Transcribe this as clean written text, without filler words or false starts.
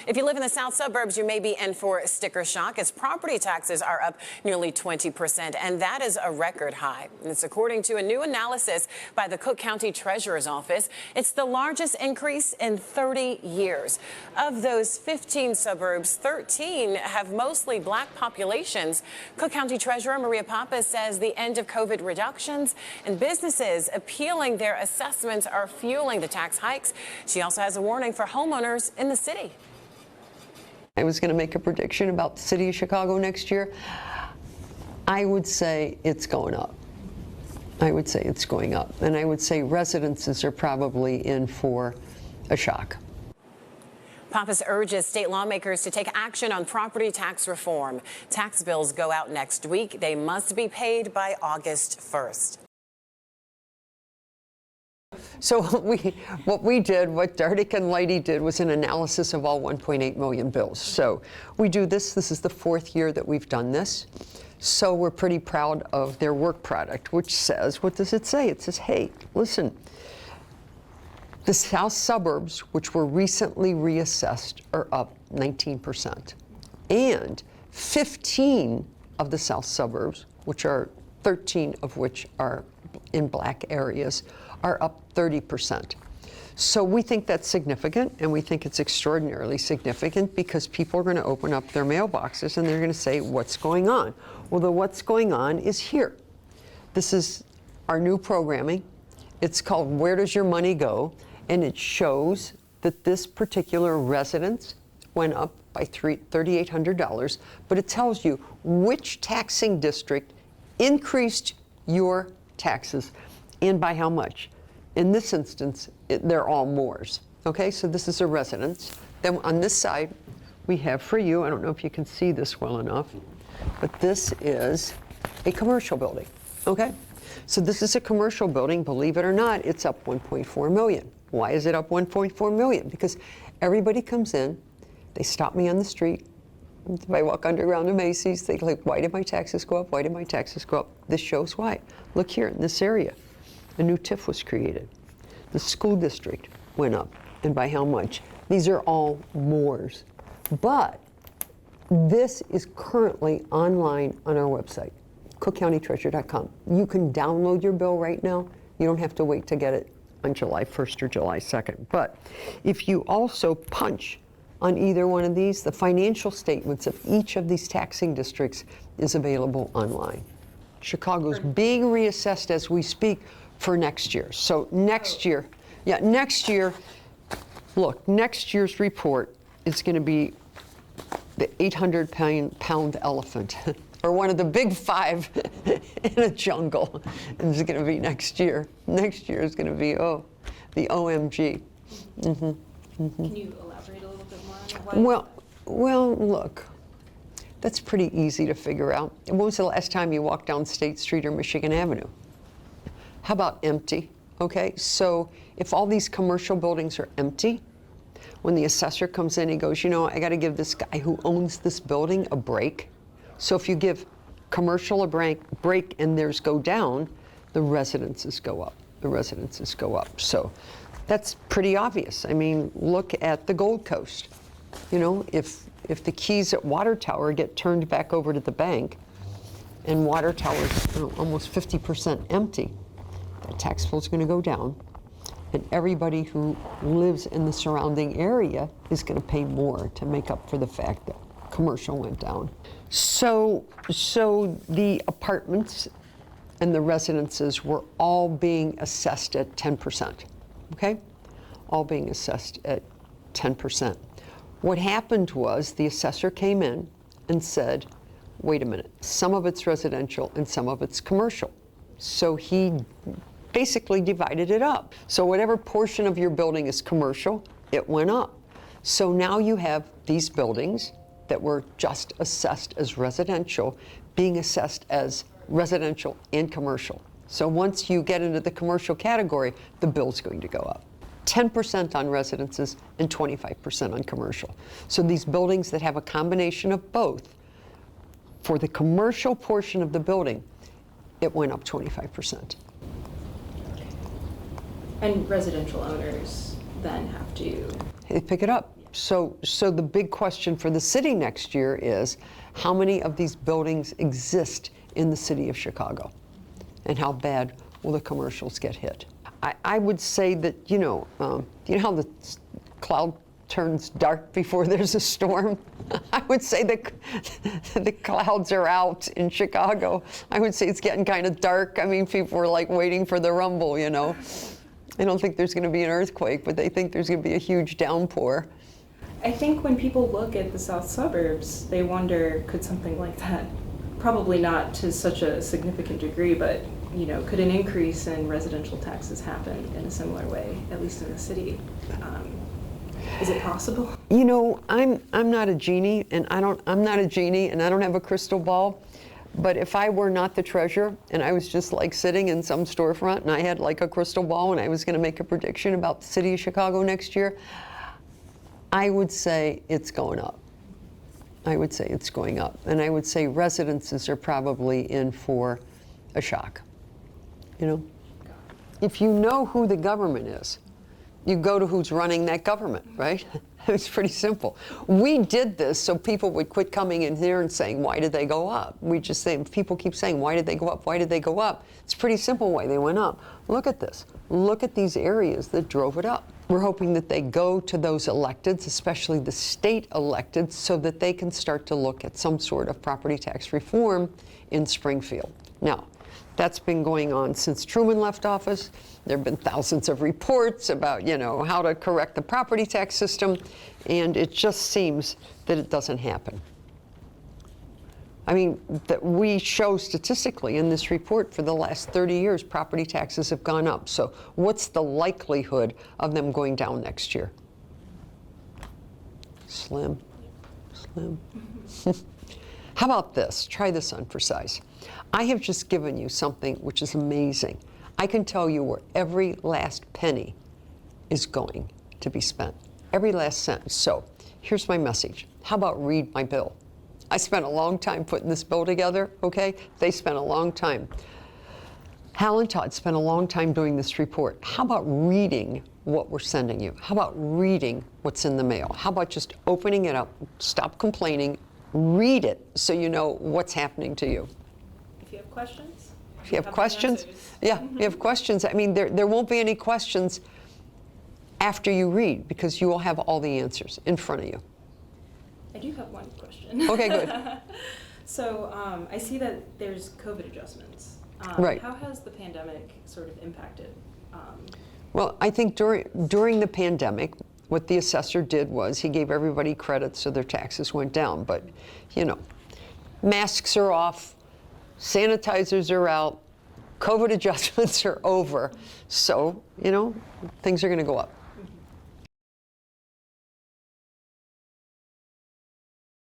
If you live in the south suburbs, you may be in for sticker shock as property taxes are up nearly 20%, and that is a record high. And it's according to a new analysis by the Cook County Treasurer's Office. It's the largest increase in 30 years. Of those 15 suburbs, 13 have mostly black populations. Cook County Treasurer Maria Pappas says the end of COVID reductions and businesses appealing their assessments are fueling the tax hikes. She also has a warning for homeowners in the city. I was going to make a prediction about the city of Chicago next year. I would say it's going up. I would say it's going up. And I would say residences are probably in for a shock. Pappas urges state lawmakers to take action on property tax reform. Tax bills go out next week. They must be paid by August 1st. So what Dardick and Leidy did was an analysis of all 1.8 million bills. So we do this. This is the 4th year that we've done this. So we're pretty proud of their work product, which says, what does it say? It says, hey, listen, the south suburbs, which were recently reassessed, are up 19%. And 15 of the south suburbs, which are 13 of which are in black areas, are up 30%. So we think that's significant, and we think it's extraordinarily significant because people are going to open up their mailboxes and they're going to say, what's going on? Well, the what's going on is here. This is our new programming. It's called Where Does Your Money Go? And it shows that this particular residence went up by $3,800, but it tells you which taxing district increased your taxes and by how much. In this instance, they're all Moores. Okay, so this is a residence. Then on this side, we have for you, I don't know if you can see this well enough, but this is a commercial building. Okay, so this is a commercial building. Believe it or not, it's up 1.4 million. Why is it up 1.4 million? Because everybody comes in, they stop me on the street. If I walk underground to Macy's, they like, why did my taxes go up? Why did my taxes go up? This shows why. Look here in this area. A new TIF was created. The school district went up, and by how much? These are all Moores. But this is currently online on our website, cookcountytreasurer.com. You can download your bill right now. You don't have to wait to get it on July 1st or July 2nd. But if you also punch on either one of these, the financial statements of each of these taxing districts is available online. Chicago's being reassessed as we speak for next year. So next year, look, next year's report is going to be the 800-pound elephant, or one of the big 5 in a jungle. It's going to be next year. Next year is going to be, the OMG. Mm-hmm. Mm-hmm. Can you elaborate a little bit more on why? Well, look, that's pretty easy to figure out. When was the last time you walked down State Street or Michigan Avenue? How about empty? Okay, so if all these commercial buildings are empty, when the assessor comes in, he goes, you know, I got to give this guy who owns this building a break. So if you give commercial a break and theirs go down, the residences go up. The residences go up. So that's pretty obvious. I mean, look at the Gold Coast. You know, if the keys at Water Tower get turned back over to the bank, and Water Tower's almost 50% empty, the tax bill is going to go down, and everybody who lives in the surrounding area is going to pay more to make up for the fact that commercial went down. So the apartments and the residences were all being assessed at 10%, okay? All being assessed at 10%. What happened was the assessor came in and said, wait a minute, some of it's residential and some of it's commercial. So he basically divided it up. So whatever portion of your building is commercial, it went up. So now you have these buildings that were just assessed as residential being assessed as residential and commercial. So once you get into the commercial category, the bill's going to go up. 10% on residences and 25% on commercial. So these buildings that have a combination of both, for the commercial portion of the building, it went up 25%. And residential owners then have to They pick it up. Yeah. So the big question for the city next year is, how many of these buildings exist in the city of Chicago? And how bad will the commercials get hit? I would say that, you know how the cloud turns dark before there's a storm? I would say that the clouds are out in Chicago. I would say it's getting kind of dark. I mean, people are like waiting for the rumble, you know. I don't think there's going to be an earthquake, but they think there's going to be a huge downpour. I think when people look at the south suburbs, they wonder, could something like that, probably not to such a significant degree, but you know, could an increase in residential taxes happen in a similar way, at least in the city? Is it possible? You know, I'm not a genie, and I'm not a genie, and I don't have a crystal ball. But if I were not the treasurer, and I was just like sitting in some storefront, and I had like a crystal ball, and I was going to make a prediction about the city of Chicago next year, I would say it's going up. I would say it's going up, and I would say residences are probably in for a shock. You know, if you know who the government is, you go to who's running that government, right? It's pretty simple. We did this so people would quit coming in here and saying, why did they go up? We just say, people keep saying, why did they go up? Why did they go up? It's a pretty simple why they went up. Look at this. Look at these areas that drove it up. We're hoping that they go to those electeds, especially the state electeds, so that they can start to look at some sort of property tax reform in Springfield. Now, that's been going on since Truman left office. There have been thousands of reports about, you know, how to correct the property tax system, and it just seems that it doesn't happen. I mean, that we show statistically in this report for the last 30 years, property taxes have gone up. So what's the likelihood of them going down next year? Slim, slim. How about this? Try this on for size. I have just given you something which is amazing. I can tell you where every last penny is going to be spent. Every last cent. So here's my message. How about read my bill? I spent a long time putting this bill together, okay? They spent a long time. Hal and Todd spent a long time doing this report. How about reading what we're sending you? How about reading what's in the mail? How about just opening it up, stop complaining, read it so you know what's happening to you? If you have questions? If you have questions, yeah, you have questions. I mean, there won't be any questions after you read because you will have all the answers in front of you. I do have one question. Okay, good. So I see that there's COVID adjustments. Right. How has the pandemic sort of impacted? Well, I think during the pandemic, what the assessor did was he gave everybody credit so their taxes went down. But, you know, masks are off, sanitizers are out, COVID adjustments are over. So, you know, things are going to go up.